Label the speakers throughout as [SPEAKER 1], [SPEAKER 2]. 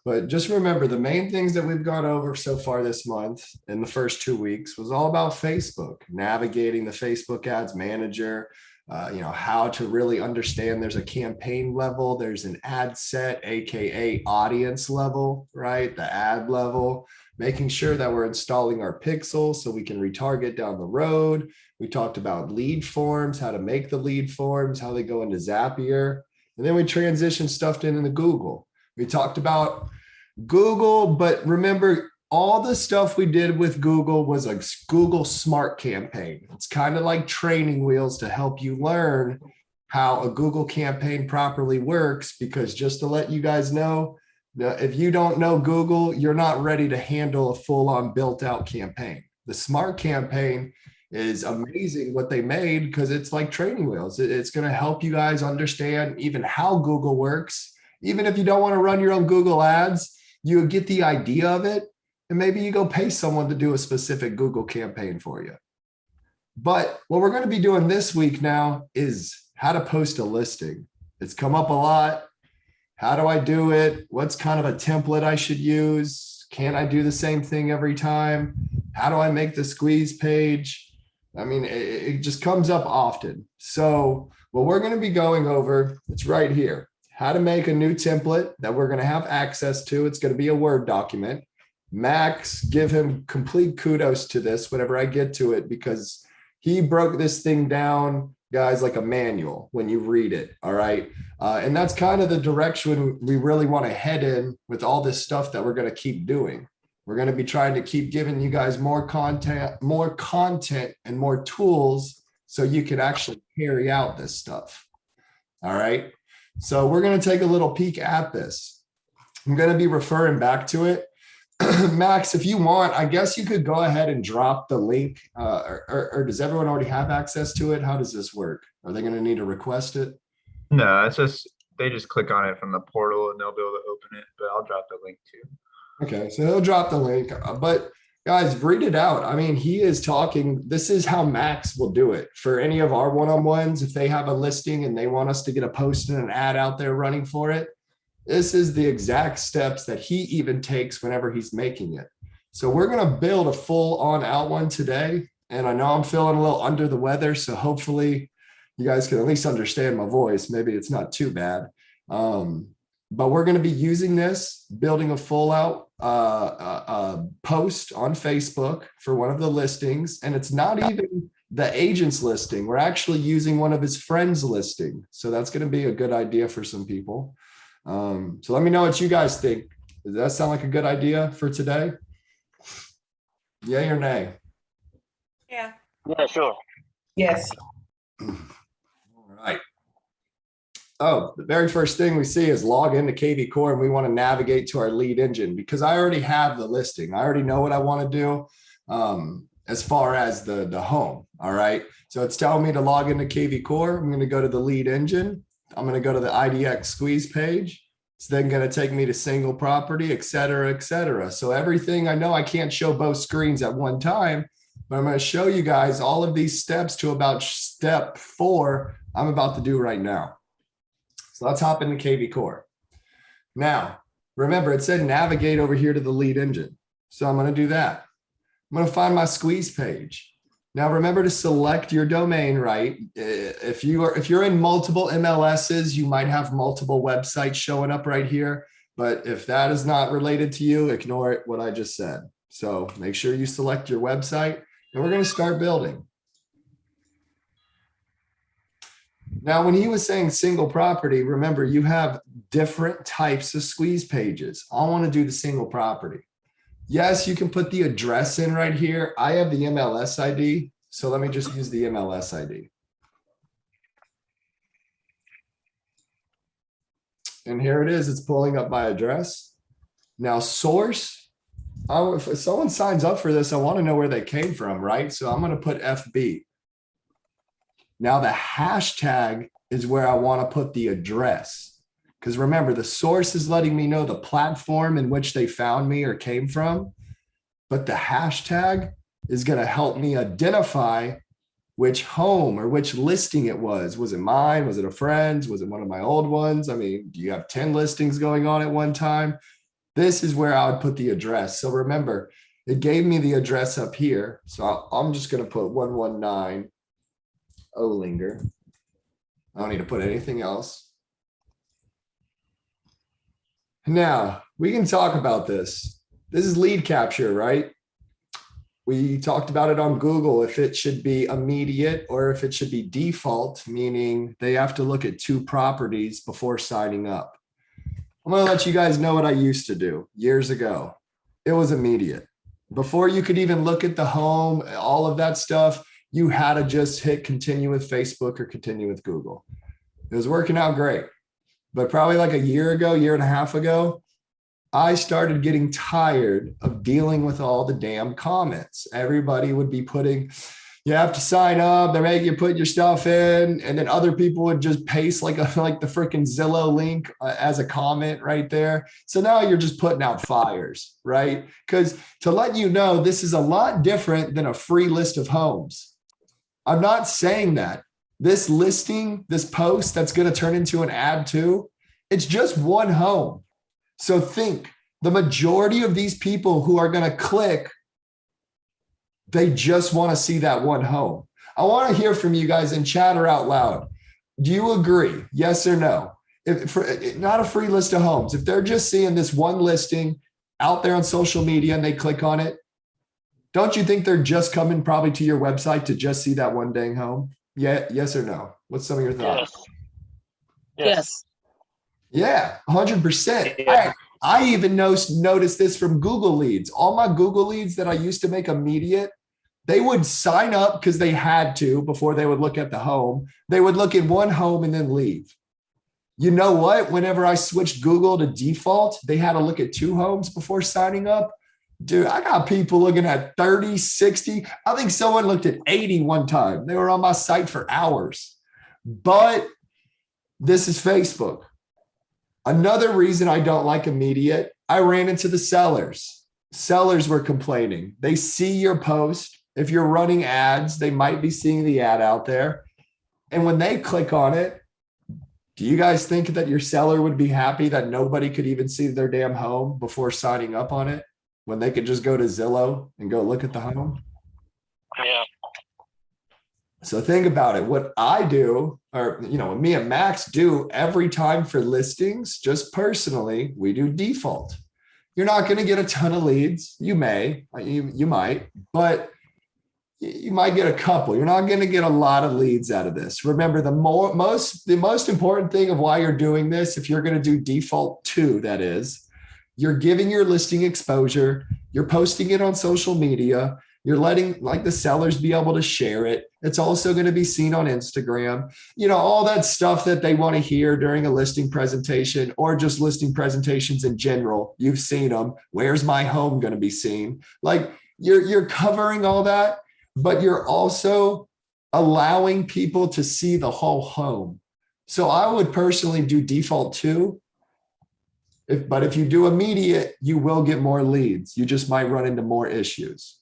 [SPEAKER 1] But just remember, the main things that we've gone over so far this month in the first 2 weeks was all about Facebook, navigating the Facebook ads manager, how to really understand there's a campaign level, there's an ad set, AKA audience level, right? The ad level, making sure that we're installing our pixels so we can retarget down the road. We talked about lead forms, how to make the lead forms, how they go into Zapier. And then we transitioned stuff into Google. We talked about Google, but remember, all the stuff we did with Google was a Google Smart campaign. It's kind of like training wheels to help you learn how a Google campaign properly works, because just to let you guys know, if you don't know Google, you're not ready to handle a full-on built-out campaign. The Smart campaign is amazing what they made, because it's like training wheels. It's going to help you guys understand even how Google works. Even if you don't want to run your own Google ads, you get the idea of it. And maybe you go pay someone to do a specific Google campaign for you. But what we're going to be doing this week now is how to post a listing. It's come up a lot. How do I do it? What's kind of a template I should use? Can I do the same thing every time? How do I make the squeeze page? I mean, it just comes up often. So what we're going to be going over, it's right here. How to make a new template that we're going to have access to. It's going to be a Word document. Max, give him complete kudos to this whenever I get to it, because he broke this thing down, guys, like a manual when you read it. All right. And that's kind of the direction we really want to head in with all this stuff that we're going to keep doing. We're going to be trying to keep giving you guys more content, and more tools so you can actually carry out this stuff. All right. So we're going to take a little peek at this. I'm going to be referring back to it. Max, if you want, I guess you could go ahead and drop the link, or does everyone already have access to it? How does this work? Are they going to need to request it?
[SPEAKER 2] No, it's just, they just click on it from the portal and they'll be able to open it, but I'll drop the link too.
[SPEAKER 1] Okay, so he'll drop the link, but guys, read it out. I mean, he is talking, this is how Max will do it for any of our one-on-ones. If they have a listing and they want us to get a post and an ad out there running for it, this is the exact steps that he even takes whenever he's making it. So we're going to build a full-on out one today. And I know I'm feeling a little under the weather, so hopefully you guys can at least understand my voice. Maybe it's not too bad. But we're going to be using this, building a full out post on Facebook for one of the listings. And it's not even the agent's listing. We're actually using one of his friends' listing. So that's going to be a good idea for some people. So let me know what you guys think. Does that sound like a good idea for today? Yay or nay?
[SPEAKER 3] Yeah.
[SPEAKER 4] Yeah, sure.
[SPEAKER 3] Yes.
[SPEAKER 1] All right. Oh, the very first thing we see is log into kvCORE, and we want to navigate to our lead engine because I already have the listing. I already know what I want to do as far as the home. All right. So it's telling me to log into kvCORE. I'm going to go to the lead engine. I'm going to go to the IDX squeeze page. It's then going to take me to single property, et cetera, et cetera. So everything, I know I can't show both screens at one time, but I'm going to show you guys all of these steps to about step 4 I'm about to do right now. So let's hop into kvCORE. Now, remember it said navigate over here to the lead engine. So I'm going to do that. I'm going to find my squeeze page. Now, remember to select your domain, right? If you're in multiple MLSs, you might have multiple websites showing up right here. But if that is not related to you, ignore what I just said. So make sure you select your website, and we're going to start building. Now, when he was saying single property, remember you have different types of squeeze pages. I want to do the single property. Yes, you can put the address in right here. I have the MLS ID, so let me just use the MLS ID. And here it is. It's pulling up my address. Now, source, if someone signs up for this, I want to know where they came from, right? So I'm going to put FB. Now, the hashtag is where I want to put the address. Because remember, the source is letting me know the platform in which they found me or came from. But the hashtag is going to help me identify which home or which listing it was. Was it mine? Was it a friend's? Was it one of my old ones? I mean, do you have 10 listings going on at one time? This is where I would put the address. So remember, it gave me the address up here. So I'm just going to put 119 Olinger. I don't need to put anything else. Now we can talk about this. This is lead capture, right? We talked about it on Google, if it should be immediate or if it should be default, meaning they have to look at 2 properties before signing up. I'm going to let you guys know what I used to do years ago. It was immediate. Before you could even look at the home, all of that stuff, you had to just hit continue with Facebook or continue with Google. It was working out great. But probably like a year ago, year and a half ago, I started getting tired of dealing with all the damn comments. Everybody would be putting, you have to sign up, they're making you put your stuff in, and then other people would just paste like the freaking Zillow link as a comment right there. So now you're just putting out fires, right? Because to let you know, this is a lot different than a free list of homes. I'm not saying that. This listing, this post that's going to turn into an ad too, it's just one home. So think, the majority of these people who are going to click, they just want to see that one home. I want to hear from you guys in chat or out loud. Do you agree? Yes or no? Not a free list of homes. If they're just seeing this one listing out there on social media and they click on it, don't you think they're just coming probably to your website to just see that one dang home? Yeah, yes or no? What's some of your thoughts?
[SPEAKER 4] Yes.
[SPEAKER 1] Yeah, 100%. I even noticed this from Google leads. All my Google leads that I used to make immediate, they would sign up because they had to before they would look at the home. They would look at one home and then leave. You know what? Whenever I switched Google to default, they had to look at 2 homes before signing up. Dude, I got people looking at 30, 60. I think someone looked at 80 one time. They were on my site for hours. But this is Facebook. Another reason I don't like immediate, I ran into the sellers. Sellers were complaining. They see your post. If you're running ads, they might be seeing the ad out there. And when they click on it, do you guys think that your seller would be happy that nobody could even see their damn home before signing up on it, when they could just go to Zillow and go look at the home?
[SPEAKER 4] Yeah.
[SPEAKER 1] So think about it. What I do, or what me and Max do every time for listings, just personally, we do default. You're not going to get a ton of leads. You may, you might, but you might get a couple. You're not going to get a lot of leads out of this. Remember, the most important thing of why you're doing this, if you're going to do default 2, that is, you're giving your listing exposure. You're posting it on social media. You're letting the sellers be able to share it. It's also going to be seen on Instagram, all that stuff that they want to hear during a listing presentation or just listing presentations in general. You've seen them. Where's my home going to be seen? You're covering all that, but you're also allowing people to see the whole home. So I would personally do default 2. But if you do immediate, you will get more leads. You just might run into more issues.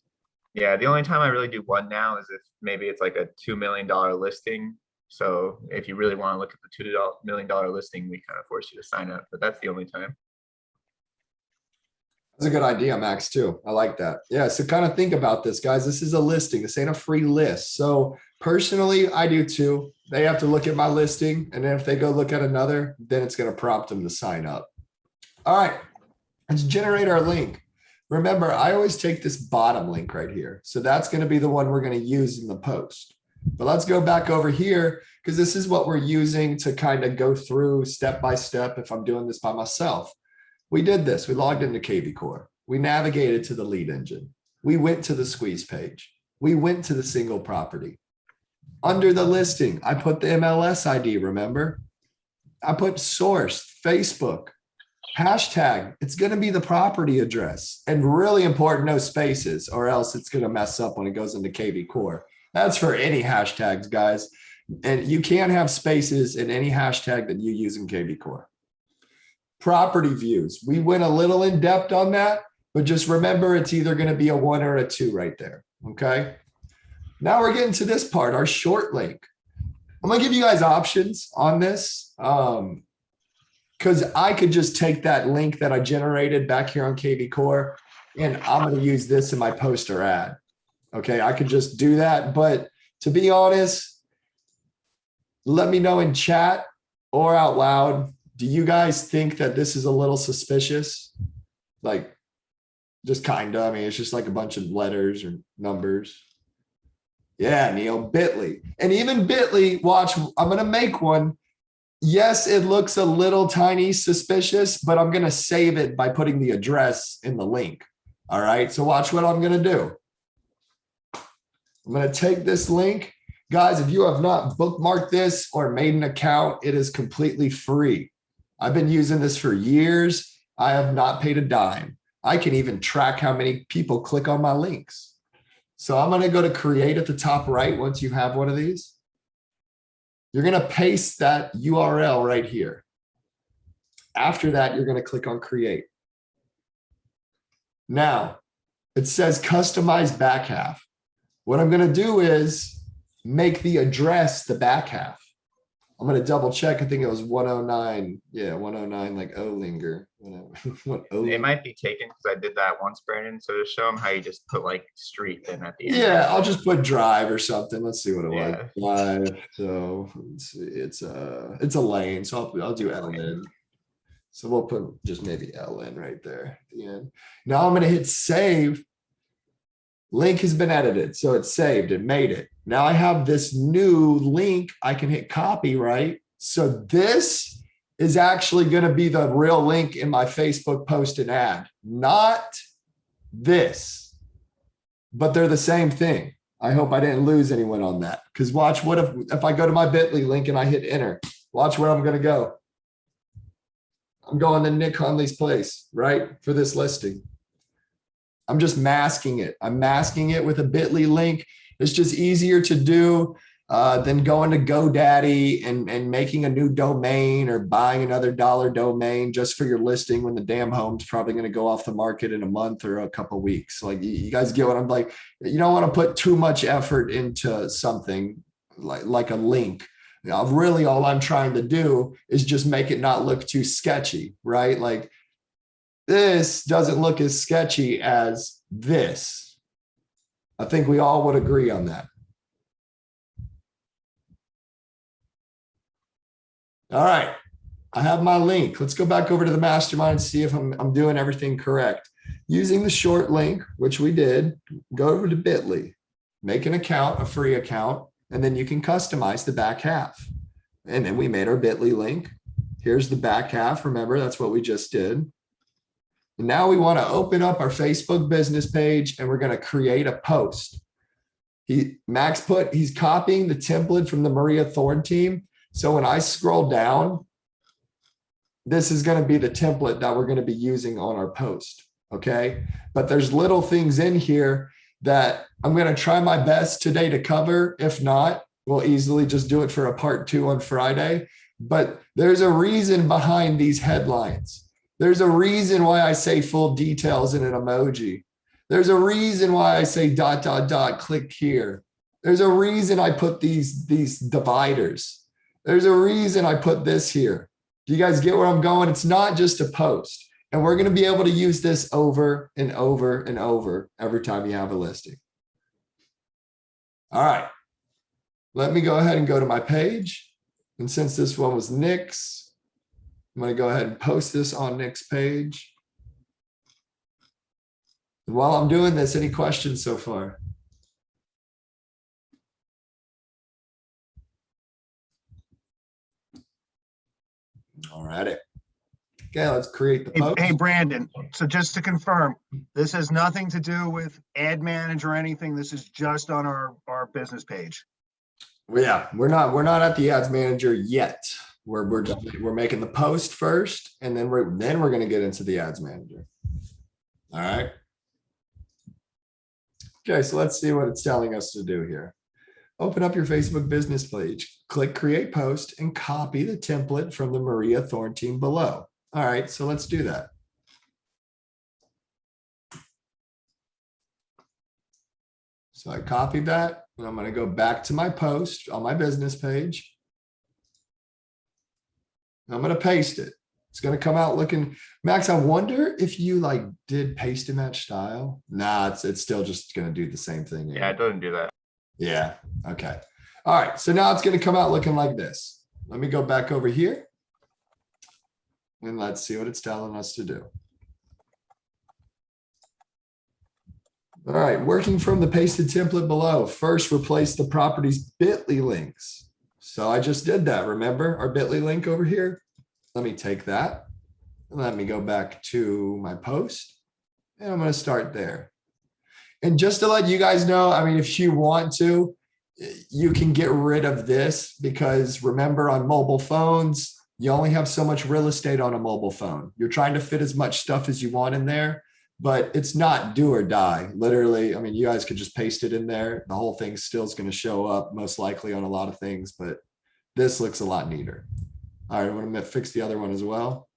[SPEAKER 2] Yeah, the only time I really do one now is if maybe it's like a $2 million listing. So if you really want to look at the $2 million listing, we kind of force you to sign up, but that's the only time.
[SPEAKER 1] That's a good idea, Max, too. I like that. Yeah, so kind of think about this, guys. This is a listing. This ain't a free list. So personally, I do too. They have to look at my listing, and then if they go look at another, then it's going to prompt them to sign up. All right, let's generate our link. Remember, I always take this bottom link right here. So that's going to be the one we're going to use in the post. But let's go back over here because this is what we're using to kind of go through step by step if I'm doing this by myself. We did this. We logged into kvCORE. We navigated to the lead engine. We went to the squeeze page. We went to the single property. Under the listing, I put the MLS ID, remember? I put source, Facebook. Hashtag, it's going to be the property address, and really important, no spaces, or else it's going to mess up when it goes into kvCORE. That's for any hashtags, guys. And you can't have spaces in any hashtag that you use in kvCORE. Property views. We went a little in depth on that, but just remember it's either going to be a 1 or a 2 right there. Okay. Now we're getting to this part, our short link. I'm going to give you guys options on this. because I could just take that link that I generated back here on kvCORE and I'm going to use this in my poster ad. Okay, I could just do that. But to be honest, let me know in chat or out loud. Do you guys think that this is a little suspicious? Like, just kind of, I mean, it's just like a bunch of letters or numbers. Yeah, Neil, Bitly. And even Bitly, watch, I'm going to make one. Yes, it looks a little tiny suspicious, but I'm going to save it by putting the address in the link. All right, so watch what I'm going to do. I'm going to take this link. Guys, if you have not bookmarked this or made an account, it is completely free. I've been using this for years. I have not paid a dime. I can even track how many people click on my links. So I'm going to go to create at the top right once you have one of these. You're going to paste that URL right here. After that, you're going to click on create. Now, it says customize back half. What I'm going to do is make the address the back half. I'm going to double check. I think it was 109. Yeah, 109, like Olinger.
[SPEAKER 2] It might be taken because I did that once, Brandon. So to show them how you just put like street in at the end.
[SPEAKER 1] Yeah, I'll just put drive or something. Let's see what it was.
[SPEAKER 2] Yeah.
[SPEAKER 1] Drive. So it's a lane. So I'll do LN. So we'll put just maybe LN right there at the end. Now I'm going to hit save. Link has been edited. So it's saved. It made it. Now I have this new link. I can hit copy, right? So this is actually going to be the real link in my Facebook post and ad, not this, but they're the same thing. I hope I didn't lose anyone on that. Because watch, what if I go to my Bitly link and I hit enter? Watch where I'm going to go. I'm going to Nick Hunley's place, right? For this listing. I'm just masking it. I'm masking it with a Bitly link. It's just easier to do than going to GoDaddy and making a new domain or buying another dollar domain just for your listing when the damn home's probably going to go off the market in a month or a couple of weeks. Like, you guys get what I'm like? You don't want to put too much effort into something like a link. Now, really, all I'm trying to do is just make it not look too sketchy, right? Like, this doesn't look as sketchy as this. I think we all would agree on that. All right, I have my link. Let's go back over to the mastermind and see if I'm doing everything correct. Using the short link, which we did, go over to Bitly, make an account, a free account, and then you can customize the back half. And then we made our Bitly link. Here's the back half. Remember, that's what we just did. And now we want to open up our Facebook business page and we're going to create a post. Max he's copying the template from the Maria Thorne team. So when I scroll down, this is going to be the template that we're going to be using on our post. Okay. But there's little things in here that I'm going to try my best today to cover. If not, we'll easily just do it for a part 2 on Friday. But there's a reason behind these headlines. There's a reason why I say full details in an emoji. There's a reason why I say ... click here. There's a reason I put these dividers. There's a reason I put this here. Do you guys get where I'm going? It's not just a post. And we're going to be able to use this over and over and over every time you have a listing. All right. Let me go ahead and go to my page. And since this one was Nick's, I'm going to go ahead and post this on Nick's page. And while I'm doing this, any questions so far? All righty. Okay, let's create the post.
[SPEAKER 5] Hey, Brandon, so just to confirm, this has nothing to do with ad manager or anything. This is just on our business page.
[SPEAKER 1] Yeah, we're not at the ads manager yet. We're making the post first, and then we're going to get into the ads manager. All right. Okay, so let's see what it's telling us to do here. Open up your Facebook business page, click create post, and copy the template from the Maria Thorne team below. All right, so let's do that. So I copied that, and I'm going to go back to my post on my business page. I'm going to paste it. It's gonna come out looking, Max, I wonder if you like did paste and match style. Nah, it's still just gonna do the same thing.
[SPEAKER 2] Yeah, it doesn't do that.
[SPEAKER 1] Yeah, okay. All right, so now it's gonna come out looking like this. Let me go back over here. And let's see what it's telling us to do. All right, working from the pasted template below. First, replace the property's bit.ly links. So I just did that, remember our bit.ly link over here? Let me take that and let me go back to my post and I'm gonna start there. And just to let you guys know, I mean, if you want to, you can get rid of this because remember on mobile phones, you only have so much real estate on a mobile phone. You're trying to fit as much stuff as you want in there, but it's not do or die. Literally, I mean, you guys could just paste it in there. The whole thing still is going to show up most likely on a lot of things, but this looks a lot neater. All right, I'm going to fix the other one as well.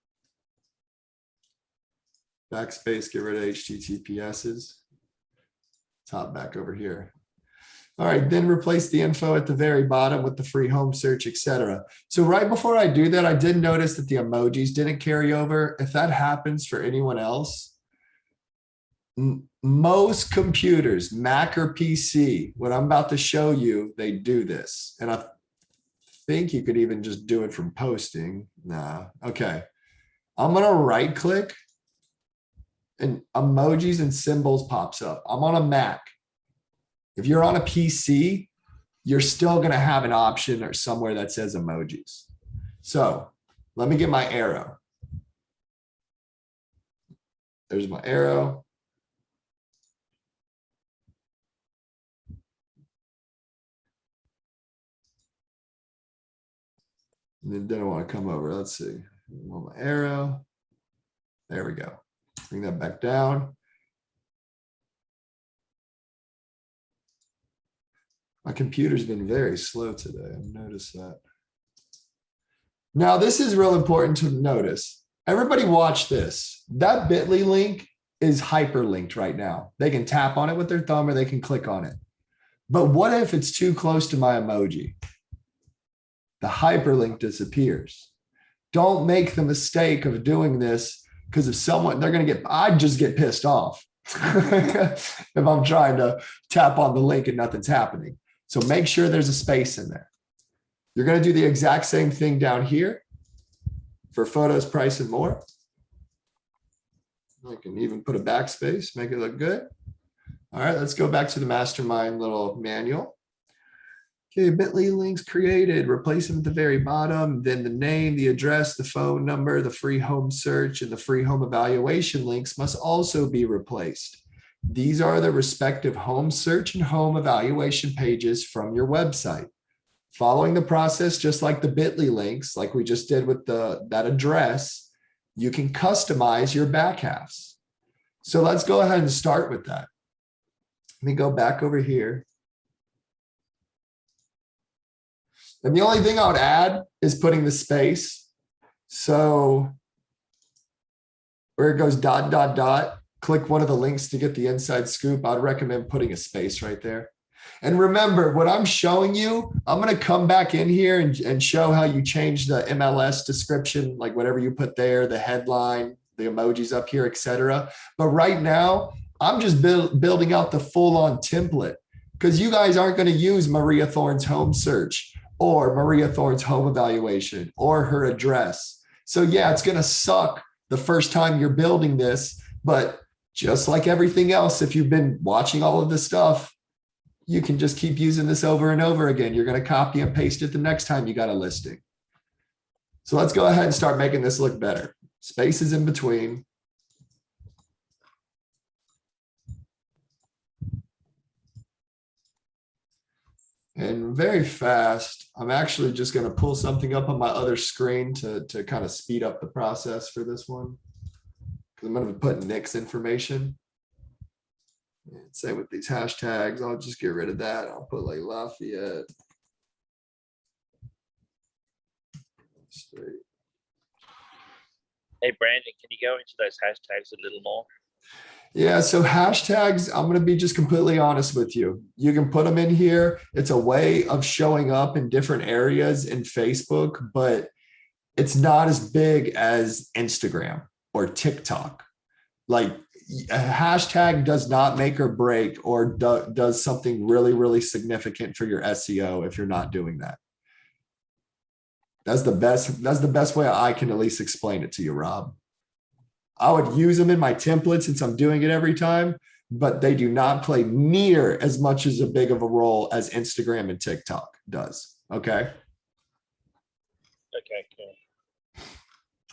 [SPEAKER 1] Backspace, get rid of HTTPSs. Top back over here. All right, then replace the info at the very bottom with the free home search, etc. So right before I do that, I did notice that the emojis didn't carry over. If that happens for anyone else, most computers, Mac or PC, what I'm about to show you, they do this. And I think you could even just do it from posting. Nah, okay. I'm gonna right click and emojis and symbols pops up. I'm on a Mac. If you're on a PC, you're still gonna have an option or somewhere that says emojis. So let me get my arrow. There's my arrow. And then didn't want to come over. Let's see. I want my arrow. There we go. Bring that back down. My computer's been very slow today. I've noticed that. Now, this is real important to notice. Everybody watch this. That bit.ly link is hyperlinked right now. They can tap on it with their thumb or they can click on it. But what if it's too close to my emoji? The hyperlink disappears. Don't make the mistake of doing this because if someone, they're going to get, I'd just get pissed off if I'm trying to tap on the link and nothing's happening. So make sure there's a space in there. You're going to do the exact same thing down here for photos, price, and more. I can even put a backspace, make it look good. All right, let's go back to the mastermind little manual. Okay, bit.ly links created, replace them at the very bottom, then the name, the address, the phone number, the free home search, and the free home evaluation links must also be replaced. These are the respective home search and home evaluation pages from your website. Following the process, just like the bit.ly links, like we just did with that address, you can customize your back halves. So let's go ahead and start with that. Let me go back over here. And the only thing I would add is putting the space. So where it goes ... click one of the links to get the inside scoop. I'd recommend putting a space right there. And remember, what I'm showing you, I'm going to come back in here and show how you change the MLS description, like whatever you put there, the headline, the emojis up here, etc. But right now, I'm just building out the full-on template because you guys aren't going to use Maria Thorne's home search or Maria Thorne's home evaluation or her address. So yeah, it's going to suck the first time you're building this, but just like everything else, if you've been watching all of this stuff, you can just keep using this over and over again. You're going to copy and paste it the next time you got a listing. So let's go ahead and start making this look better. Spaces in between. And very fast, I'm actually just going to pull something up on my other screen to kind of speed up the process for this one. Because I'm going to put Nick's information. And same with these hashtags. I'll just get rid of that. I'll put like Lafayette. Straight.
[SPEAKER 4] Hey, Brandon, can you go into those hashtags a little more?
[SPEAKER 1] Yeah, so hashtags, I'm going to be just completely honest with you. You can put them in here. It's a way of showing up in different areas in Facebook, but it's not as big as Instagram or TikTok. Like a hashtag does not make or break or does something really, really significant for your SEO if you're not doing that. That's the best way I can at least explain it to you, Rob. I would use them in my template since I'm doing it every time, but they do not play near as much as a big of a role as Instagram and TikTok does. Okay.
[SPEAKER 4] Okay, cool.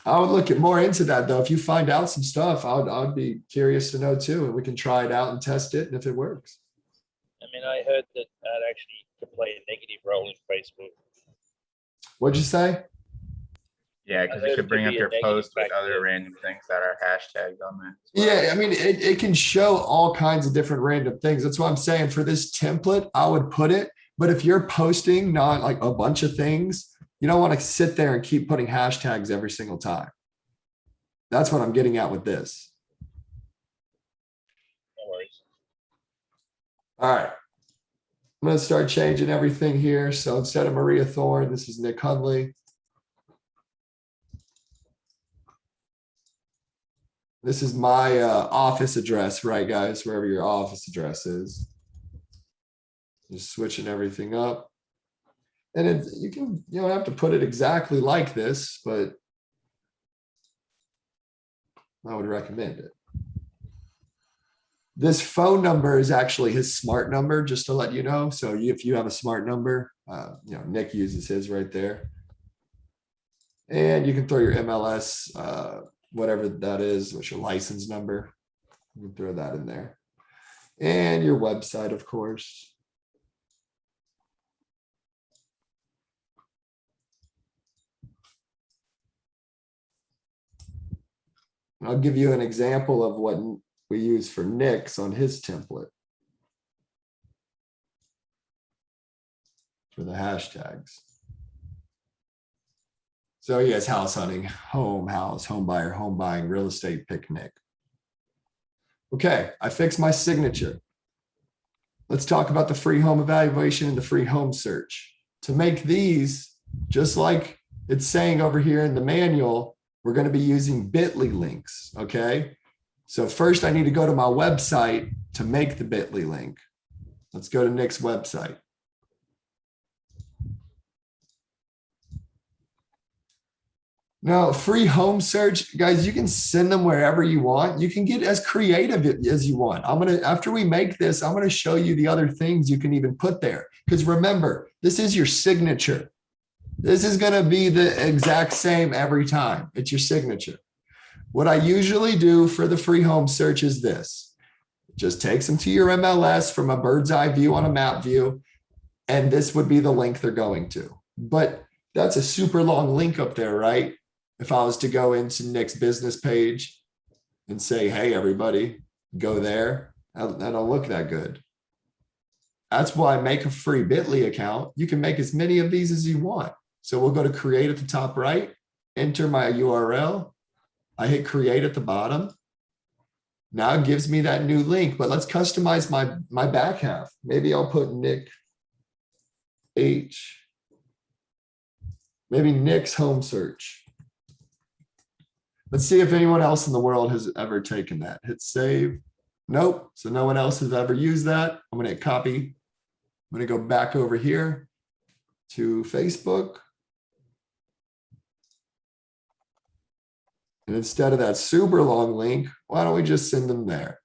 [SPEAKER 1] I would look at more into that though. If you find out some stuff, I'd be curious to know too, and we can try it out and test it. And if it works.
[SPEAKER 4] I mean, I heard that actually could play a negative role in Facebook.
[SPEAKER 1] What'd you say?
[SPEAKER 2] Yeah, because it could bring up your post with other random things that are hashtagged on there.
[SPEAKER 1] Yeah, I mean, it can show all kinds of different random things. That's why I'm saying for this template, I would put it. But if you're posting not like a bunch of things, you don't want to sit there and keep putting hashtags every single time. That's what I'm getting at with this.
[SPEAKER 4] No worries.
[SPEAKER 1] All right. I'm going to start changing everything here. So instead of Maria Thorne, this is Nick Hundley. This is my office address, right, guys? Wherever your office address is. Just switching everything up. And you don't have to put it exactly like this, but I would recommend it. This phone number is actually his smart number, just to let you know. So if you have a smart number, Nick uses his right there. And you can throw your MLS, whatever that is, what's your license number. You can throw that in there. And your website, of course. I'll give you an example of what we use for Nick's on his template for the hashtags. So he has house hunting, home, house, home buyer, home buying, real estate, picnic. Okay, I fixed my signature. Let's talk about the free home evaluation and the free home search. To make these, just like it's saying over here in the manual, we're going to be using bit.ly links, okay? So first I need to go to my website to make the bit.ly link. Let's go to Nick's website. Now, free home search, guys, you can send them wherever you want. You can get as creative as you want. After we make this, I'm going to show you the other things you can even put there. Because remember, this is your signature. This is going to be the exact same every time. It's your signature. What I usually do for the free home search is this. It just takes them to your MLS from a bird's eye view on a map view. And this would be the link they're going to. But that's a super long link up there, right? If I was to go into Nick's business page and say, hey, everybody, go there, that don't look that good. That's why I make a free bit.ly account. You can make as many of these as you want. So we'll go to create at the top right, enter my URL. I hit create at the bottom. Now it gives me that new link, but let's customize my back half. Maybe I'll put Nick H, maybe Nick's home search. Let's see if anyone else in the world has ever taken that. Hit save. Nope. So no one else has ever used that. I'm going to hit copy. I'm going to go back over here to Facebook. And instead of that super long link, why don't we just send them there?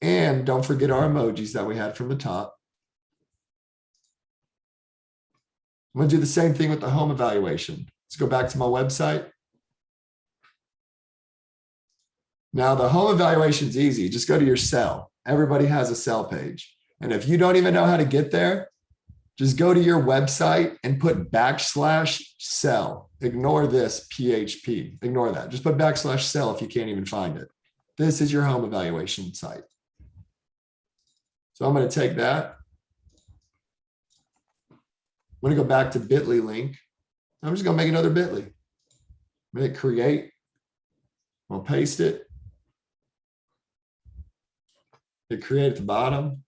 [SPEAKER 1] And don't forget our emojis that we had from the top. I'm going to do the same thing with the home evaluation. Let's go back to my website. Now the home evaluation is easy. Just go to your cell. Everybody has a cell page. And if you don't even know how to get there, just go to your website and put /cell. Ignore this PHP. Ignore that. Just put /cell if you can't even find it. This is your home evaluation site. So I'm going to take that. I'm going to go back to bit.ly link. I'm just going to make another bit.ly. I'm going to hit create. I'll paste it. Hit create at the bottom.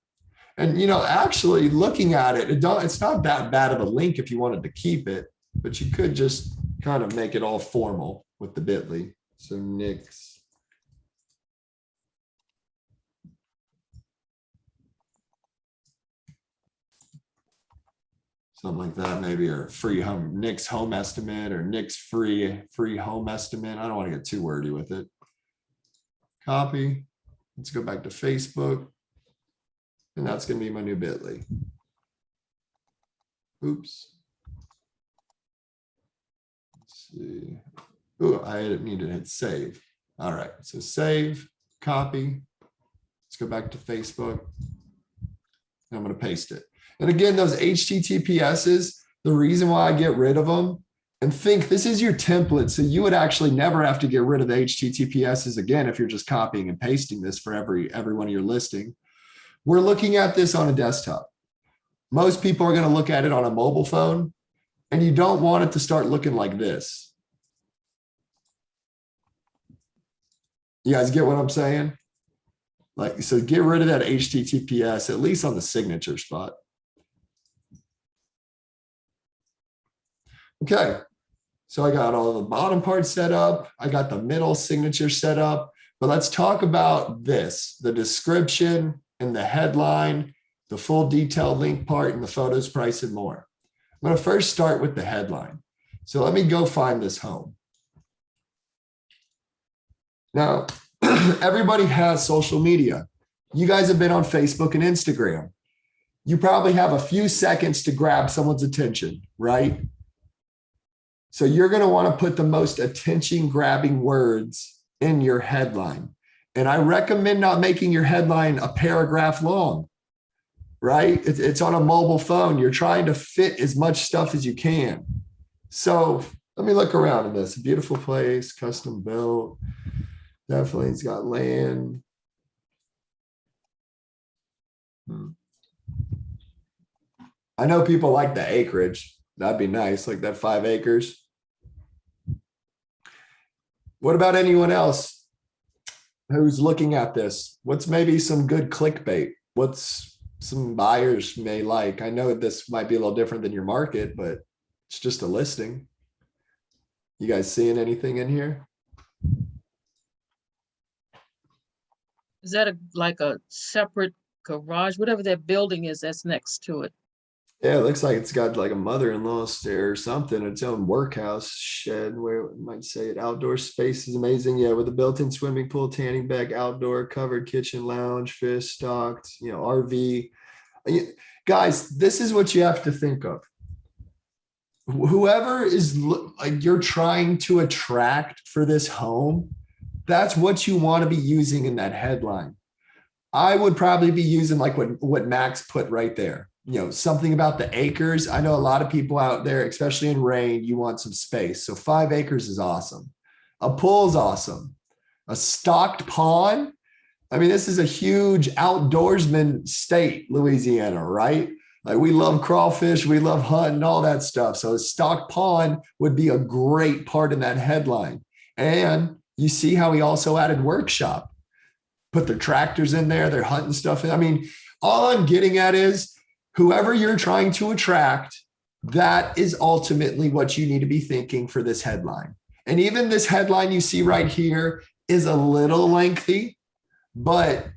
[SPEAKER 1] And, actually looking at it, it's not that bad of a link if you wanted to keep it, but you could just kind of make it all formal with the bit.ly. So Nick's. Something like that, maybe, or free home, Nick's home estimate, or Nick's free home estimate. I don't want to get too wordy with it. Copy. Let's go back to Facebook. And that's going to be my new bit.ly. Oops. Let's see. Oh, I need to hit save. All right, so save, copy. Let's go back to Facebook. I'm going to paste it. And again, those HTTPSs, the reason why I get rid of them, and think this is your template. So you would actually never have to get rid of the HTTPSs again if you're just copying and pasting this for every one you're listing. We're looking at this on a desktop. Most people are going to look at it on a mobile phone, and you don't want it to start looking like this. You guys get what I'm saying? Like, so get rid of that HTTPS, at least on the signature spot. Okay, so I got all the bottom part set up. I got the middle signature set up, but let's talk about this, the description and the headline, the full detailed link part, and the photos, price, and more. I'm going to first start with the headline. So let me go find this home. Now, everybody has social media. You guys have been on Facebook and Instagram. You probably have a few seconds to grab someone's attention, right? So you're going to want to put the most attention grabbing words in your headline. And I recommend not making your headline a paragraph long, right? It's on a mobile phone. You're trying to fit as much stuff as you can. So let me look around in this. Beautiful place, custom built. Definitely it's got land. I know people like the acreage. That'd be nice, like that 5 acres. What about anyone else who's looking at this? What's maybe some good clickbait? What's some buyers may like? I know this might be a little different than your market, but it's just a listing. You guys seeing anything in here?
[SPEAKER 6] Is that like a separate garage, whatever that building is that's next to it?
[SPEAKER 1] Yeah, it looks like it's got like a mother-in-law stair or something, its own workhouse shed, where it might say it. Outdoor space is amazing. Yeah, with a built-in swimming pool, tanning bed, outdoor covered kitchen, lounge, fish stocked, RV. Guys, this is what you have to think of. Whoever is like you're trying to attract for this home, that's what you want to be using in that headline. I would probably be using like what Max put right there. Something about the acres. I know a lot of people out there, especially in rain, you want some space. So 5 acres is awesome. A pool is awesome. A stocked pond. I mean, this is a huge outdoorsman state, Louisiana, right? Like we love crawfish, we love hunting, all that stuff. So a stocked pond would be a great part in that headline. And you see how he also added workshop. Put their tractors in there, they're hunting stuff. I mean, all I'm getting at is whoever you're trying to attract, that is ultimately what you need to be thinking for this headline. And even this headline you see right here is a little lengthy, but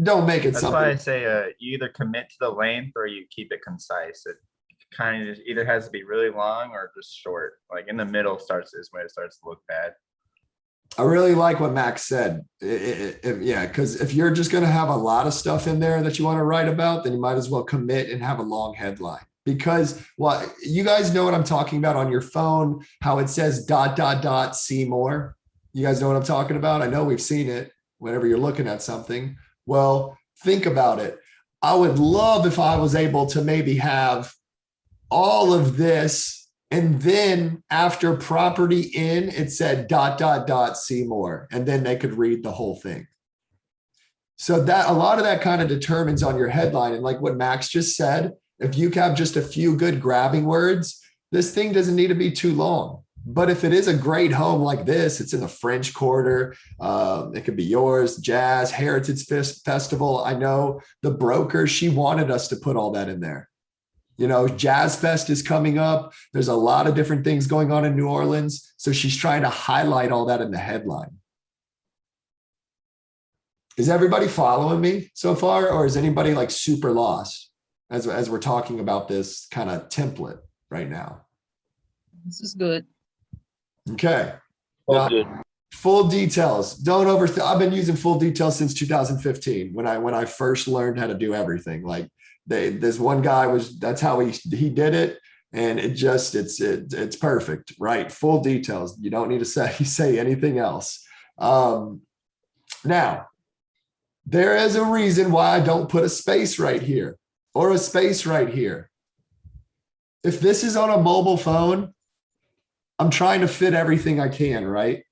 [SPEAKER 1] don't make it
[SPEAKER 2] That's
[SPEAKER 1] something.
[SPEAKER 2] why I say you either commit to the length or you keep it concise. It kind of just either has to be really long or just short. Like in the middle is when it starts to look bad.
[SPEAKER 1] I really like what Max said. Yeah, because if you're just going to have a lot of stuff in there that you want to write about, then you might as well commit and have a long headline. Because you guys know what I'm talking about on your phone, how it says ... see more. You guys know what I'm talking about? I know we've seen it whenever you're looking at something. Well, think about it. I would love if I was able to maybe have all of this, and then after property in, it said ... see more, and then they could read the whole thing. So that a lot of that kind of determines on your headline. And like what Max just said, if you have just a few good grabbing words, this thing doesn't need to be too long. But if it is a great home like this, it's in the French Quarter. It could be yours, Jazz, Heritage Festival. I know the broker, she wanted us to put all that in there. You know, Jazz Fest is coming up. There's a lot of different things going on in New Orleans. So she's trying to highlight all that in the headline. Is everybody following me so far? Or is anybody like super lost as we're talking about this kind of template right now?
[SPEAKER 6] This is good.
[SPEAKER 1] Okay.
[SPEAKER 4] All
[SPEAKER 1] Now,
[SPEAKER 4] good.
[SPEAKER 1] full details. Don't overthink. I've been using full details since 2015 when I first learned how to do everything. Like this one guy that's how he did it. And it's perfect, right? Full details. You don't need to say anything else. Now, there is a reason why I don't put a space right here or a space right here. If this is on a mobile phone, I'm trying to fit everything I can, right?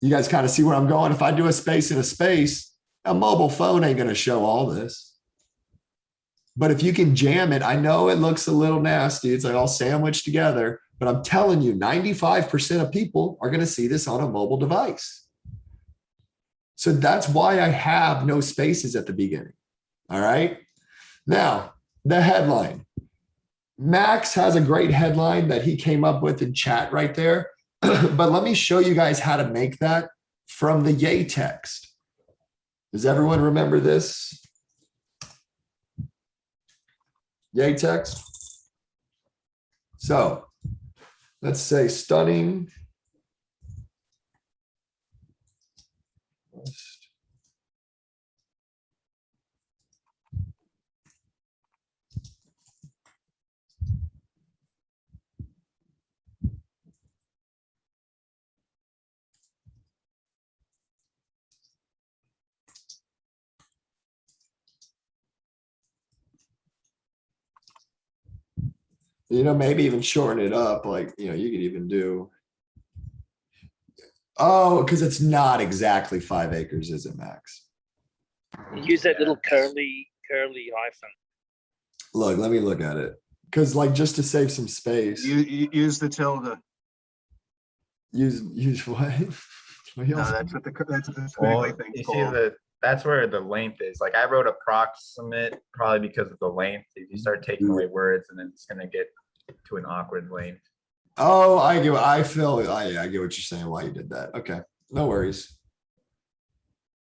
[SPEAKER 1] You guys kind of see where I'm going. If I do a space in a space, a mobile phone ain't going to show all this. But if you can jam it, I know it looks a little nasty. It's like all sandwiched together, but I'm telling you, 95% of people are going to see this on a mobile device. So that's why I have no spaces at the beginning. All right. Now, the headline. Max has a great headline that he came up with in chat right there. But let me show you guys how to make that from the yay text. Does everyone remember this? Yay text. So let's say stunning. You know, maybe even shorten it up. Like, you know, you could even do. Oh, because it's not exactly 5 acres, is it, Max?
[SPEAKER 4] Use that little curly hyphen.
[SPEAKER 1] Look, let me look at it. Because like just to save some space.
[SPEAKER 5] You use the tilde.
[SPEAKER 1] Use what?
[SPEAKER 5] No, that's what the
[SPEAKER 2] Well,
[SPEAKER 5] squiggly thing's
[SPEAKER 2] you see
[SPEAKER 5] called.
[SPEAKER 2] that's where the length is. Like I wrote approximate probably because of the length. If you start taking away words, and then it's gonna get to an awkward length.
[SPEAKER 1] Oh, I get I get what you're saying, why you did that. Okay, no worries.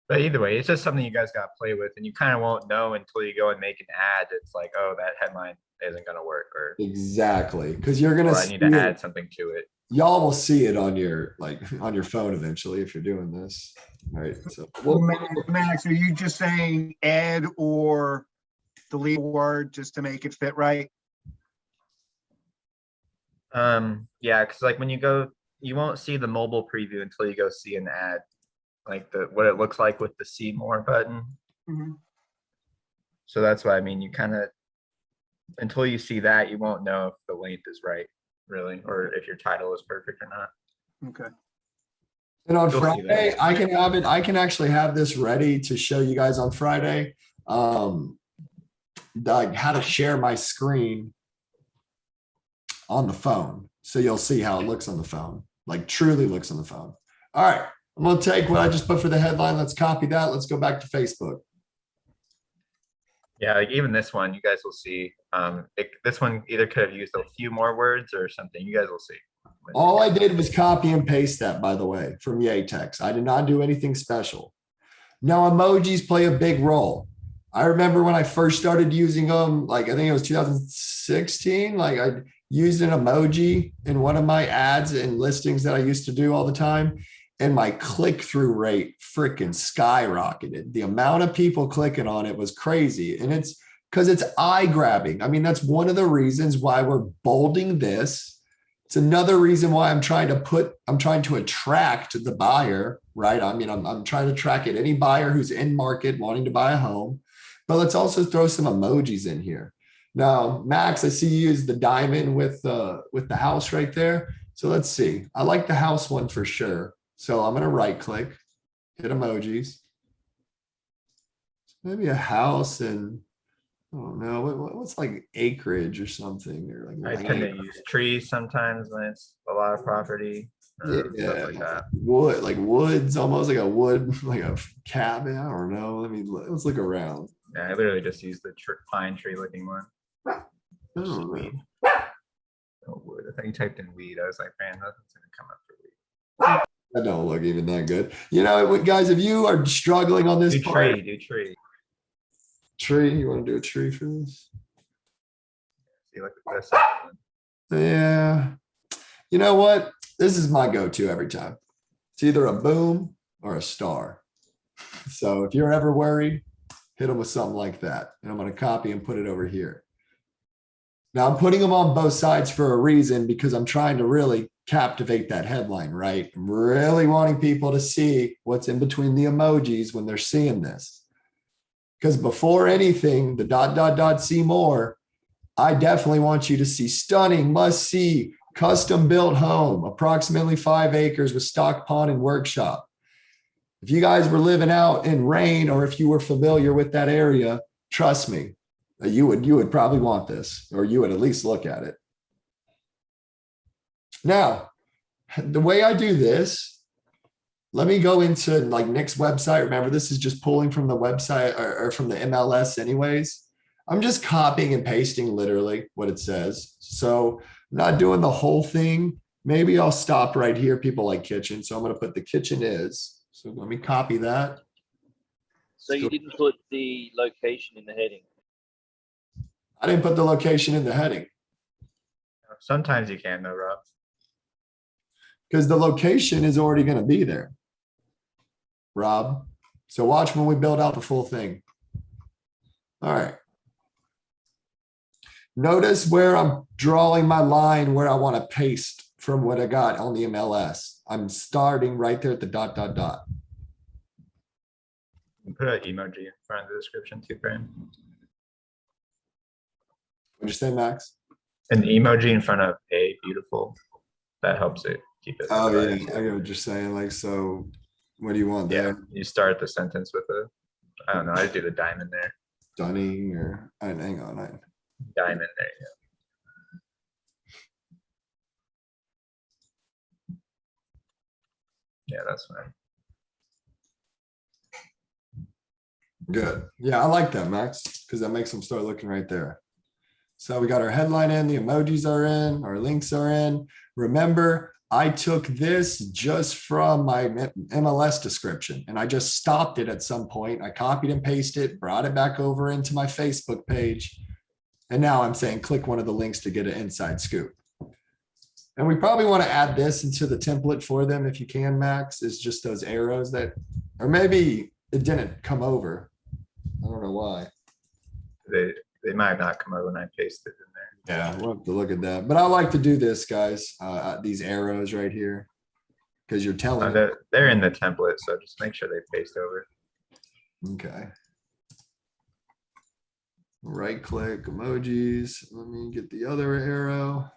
[SPEAKER 2] But either way, it's just something you guys got to play with, and you kind of won't know until you go and make an ad. It's like, oh, that headline isn't gonna work, or
[SPEAKER 1] Exactly. Because you're gonna
[SPEAKER 2] I need to add something to it.
[SPEAKER 1] Y'all will see it on your on your phone eventually if you're doing this. All right. So
[SPEAKER 5] Well, Max, are you just saying add or delete a word just to make it fit right?
[SPEAKER 2] Yeah, because like when you go, you won't see the mobile preview until you go see an ad, like what it looks like with the see more button.
[SPEAKER 5] Mhm.
[SPEAKER 2] So that's why I mean, you kind of, until you see that, you won't know if the length is right, really, or if your title is perfect or not.
[SPEAKER 5] Okay.
[SPEAKER 1] And on
[SPEAKER 2] You'll see
[SPEAKER 1] Friday,
[SPEAKER 2] that.
[SPEAKER 1] I can have it. I can actually have this ready to show you guys on Friday. Like how to share my screen on the phone. So you'll see how it looks on the phone, like truly looks on the phone. All right. I'm going to take what I just put for the headline. Let's copy that. Let's go back to Facebook.
[SPEAKER 2] Yeah, like even this one, you guys will see. This one either could have used a few more words or something. You guys will see.
[SPEAKER 1] All I did was copy and paste that, by the way, from Yay Text. I did not do anything special. Now, emojis play a big role. I remember when I first started using them, like I think it was 2016, like I used an emoji in one of my ads and listings that I used to do all the time. And my click-through rate freaking skyrocketed. The amount of people clicking on it was crazy. And it's because it's eye-grabbing. I mean, that's one of the reasons why we're bolding this. It's another reason why I'm trying to attract the buyer, right? I mean, I'm trying to track it. Any buyer who's in market wanting to buy a home, but let's also throw some emojis in here. Now, Max, I see you use the diamond with the house right there. So let's see. I like the house one for sure. So I'm going to right click, hit emojis. Maybe a house and I don't know what's like acreage or something or like
[SPEAKER 2] I tend to use trees sometimes when it's a lot of property. Stuff like that.
[SPEAKER 1] Wood, like woods, almost like a wood, like a cabin. I don't know. Let's look around.
[SPEAKER 2] Yeah, I literally just used the pine tree looking one. Just
[SPEAKER 1] Oh,
[SPEAKER 2] weed. Oh, wood. I thought you typed in weed. I was like, man, nothing's gonna come up for weed.
[SPEAKER 1] that don't look even that good. You know what, guys, if you are struggling on this
[SPEAKER 2] Do
[SPEAKER 1] part,
[SPEAKER 2] tree, do tree.
[SPEAKER 1] tree, you want to do a tree for this?
[SPEAKER 2] See, like the best one.
[SPEAKER 1] Yeah. You know what? This is my go-to every time. It's either a boom or a star. So if you're ever worried, hit them with something like that. And I'm going to copy and put it over here. Now I'm putting them on both sides for a reason, because I'm trying to really captivate that headline, right? I'm really wanting people to see what's in between the emojis when they're seeing this. Because before anything, the ... see more, I definitely want you to see stunning, must see, custom built home, approximately 5 acres with stock pond and workshop. If you guys were living out in rain, or if you were familiar with that area, trust me, you would probably want this, or you would at least look at it. Now, the way I do this, let me go into like Nick's website. Remember, this is just pulling from the website or from the MLS anyways. I'm just copying and pasting literally what it says. So I'm not doing the whole thing. Maybe I'll stop right here. People like kitchen. So I'm going to put the kitchen is. So let me copy that.
[SPEAKER 4] So you didn't put the location in the heading.
[SPEAKER 1] I didn't put the location in the heading
[SPEAKER 2] Sometimes you can though, Rob.
[SPEAKER 1] because the location is already going to be there, Rob. So watch when we build out the full thing. All right. Notice where I'm drawing my line, where I want to paste from what I got on the MLS. I'm starting right there at the ...
[SPEAKER 2] You put an emoji in front of the description too, Brian.
[SPEAKER 1] What'd you say, Max?
[SPEAKER 2] An emoji in front of a beautiful. That helps it keep it.
[SPEAKER 1] Oh yeah,
[SPEAKER 2] divided.
[SPEAKER 1] I get what you're saying. Like, so what do you want
[SPEAKER 2] Yeah,
[SPEAKER 1] there?
[SPEAKER 2] you start the sentence with a, I don't know, I do the diamond there.
[SPEAKER 1] Stunning or hang on.
[SPEAKER 2] Diamond there, yeah. Yeah, that's fine.
[SPEAKER 1] Good. Yeah, I like that, Max, because that makes them start looking right there. So we got our headline in, the emojis are in, our links are in. Remember, I took this just from my MLS description and I just stopped it at some point. I copied and pasted it, brought it back over into my Facebook page. And now I'm saying click one of the links to get an inside scoop. And we probably want to add this into the template for them if you can, Max, is just those arrows that, or maybe it didn't come over. I don't know why.
[SPEAKER 2] They might not come out when I paste it in there.
[SPEAKER 1] Yeah, we'll have to look at that. But I like to do this, guys, these arrows right here, because you're telling.
[SPEAKER 2] They're in the template, so just make sure they paste over.
[SPEAKER 1] Okay. Right click emojis. Let me get the other arrow.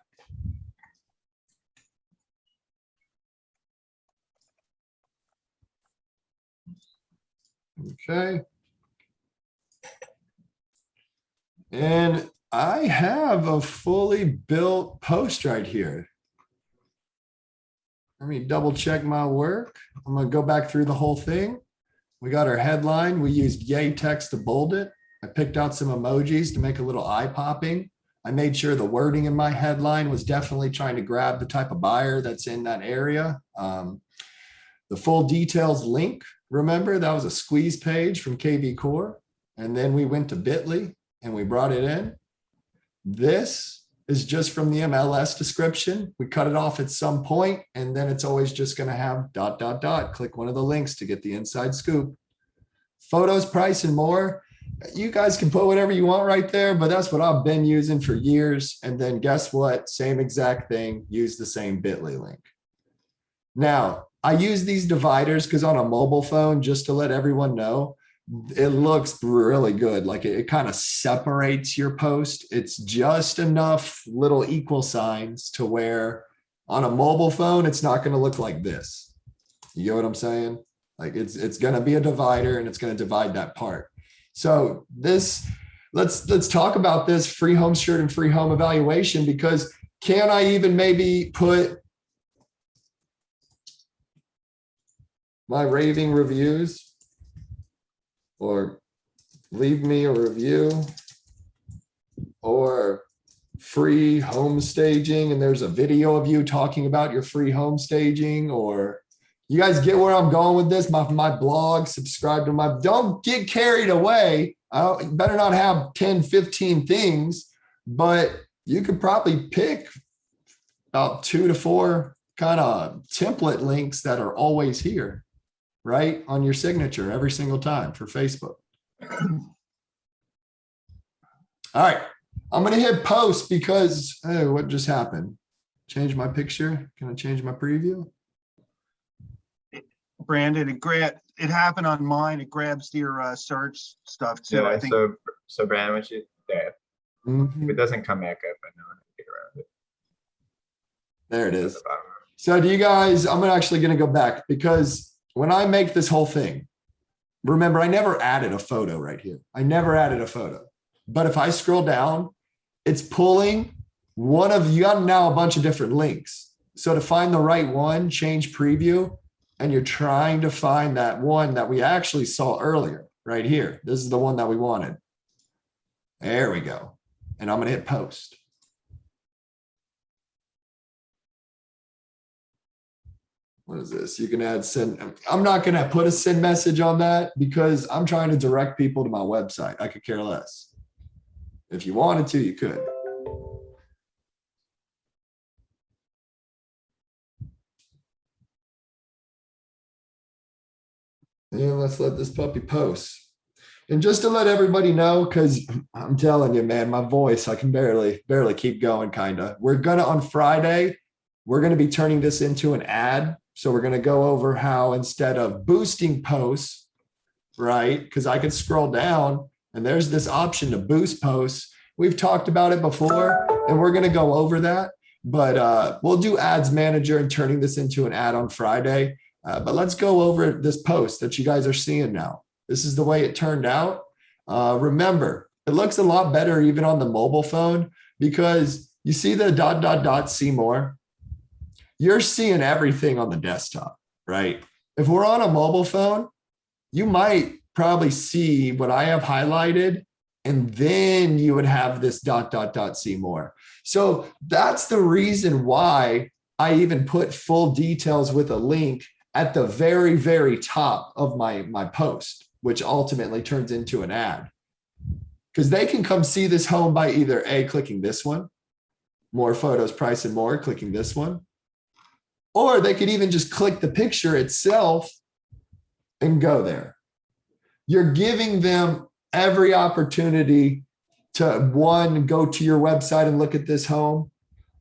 [SPEAKER 1] Okay. And I have a fully built post right here. Let me double check my work. I'm going to go back through the whole thing. We got our headline. We used yay text to bold it. I picked out some emojis to make a little eye popping. I made sure the wording in my headline was definitely trying to grab the type of buyer that's in that area. The full details link, remember, that was a squeeze page from kvCORE. And then we went to bit.ly and we brought it in. This is just from the MLS description. We cut it off at some point, and then it's always just going to have ... Click one of the links to get the inside scoop. Photos, price, and more. You guys can put whatever you want right there, but that's what I've been using for years. And then guess what? Same exact thing. Use the same bit.ly link. Now, I use these dividers because on a mobile phone, just to let everyone know, it looks really good. Like it kind of separates your post. It's just enough little equal signs to where on a mobile phone, it's not going to look like this. You get what I'm saying? Like it's going to be a divider and it's going to divide that part. So this, let's talk about this free home shirt and free home evaluation, because can I even maybe put my raving reviews? Or leave me a review or free home staging, and there's a video of you talking about your free home staging, or you guys get where I'm going with this. My blog, subscribe to my, don't get carried away. You better not have 10, 15 things, but you could probably pick about 2 to 4 kind of template links that are always here, right? On your signature every single time for Facebook. All right. I'm going to hit post because, hey, what just happened? Change my picture. Can I change my preview?
[SPEAKER 5] Brandon, it happened on mine. It grabs your search stuff too.
[SPEAKER 2] Yeah,
[SPEAKER 5] I think.
[SPEAKER 2] so Brandon, what you there? If it doesn't come back up, I know how to get around it.
[SPEAKER 1] There it
[SPEAKER 2] It's at
[SPEAKER 1] is.
[SPEAKER 2] the bottom.
[SPEAKER 1] So do you guys, I'm actually going to go back because when I make this whole thing, remember, I never added a photo right here. I never added a photo. But if I scroll down, it's pulling one of, you got now a bunch of different links. So to find the right one, change preview, and you're trying to find that one that we actually saw earlier right here. This is the one that we wanted. There we go. And I'm going to hit post. What is this? You can add send. I'm not going to put a send message on that because I'm trying to direct people to my website. I could care less. If you wanted to, you could. And let's let this puppy post. And just to let everybody know, because I'm telling you, man, my voice, I can barely keep going, kind of. We're going to, on Friday, we're going to be turning this into an ad. So we're going to go over how instead of boosting posts, right? Because I could scroll down and there's this option to boost posts. We've talked about it before and we're going to go over that. But we'll do ads manager and turning this into an ad on Friday. But let's go over this post that you guys are seeing now. This is the way it turned out. Remember, it looks a lot better even on the mobile phone because you see the ... see more. You're seeing everything on the desktop, right? If we're on a mobile phone, you might probably see what I have highlighted, and then you would have this ... see more. So that's the reason why I even put full details with a link at the very, very top of my post, which ultimately turns into an ad. Because they can come see this home by either A, clicking this one, more photos, price and more, clicking this one, or they could even just click the picture itself and go there. You're giving them every opportunity to, one, go to your website and look at this home,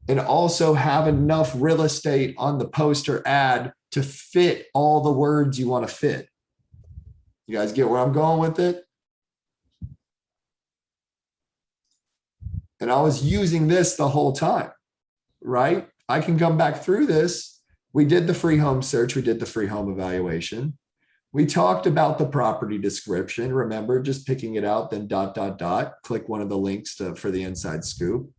[SPEAKER 1] and also have enough real estate on the poster ad to fit all the words you want to fit. You guys get where I'm going with it? And I was using this the whole time, right? I can come back through this. We did the free home search. We did the free home evaluation. We talked about the property description. Remember, just picking it out, then ... click one of the links for the inside scoop.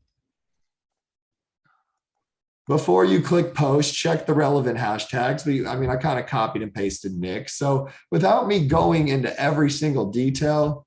[SPEAKER 1] Before you click post, check the relevant hashtags. I kind of copied and pasted Nick. So without me going into every single detail,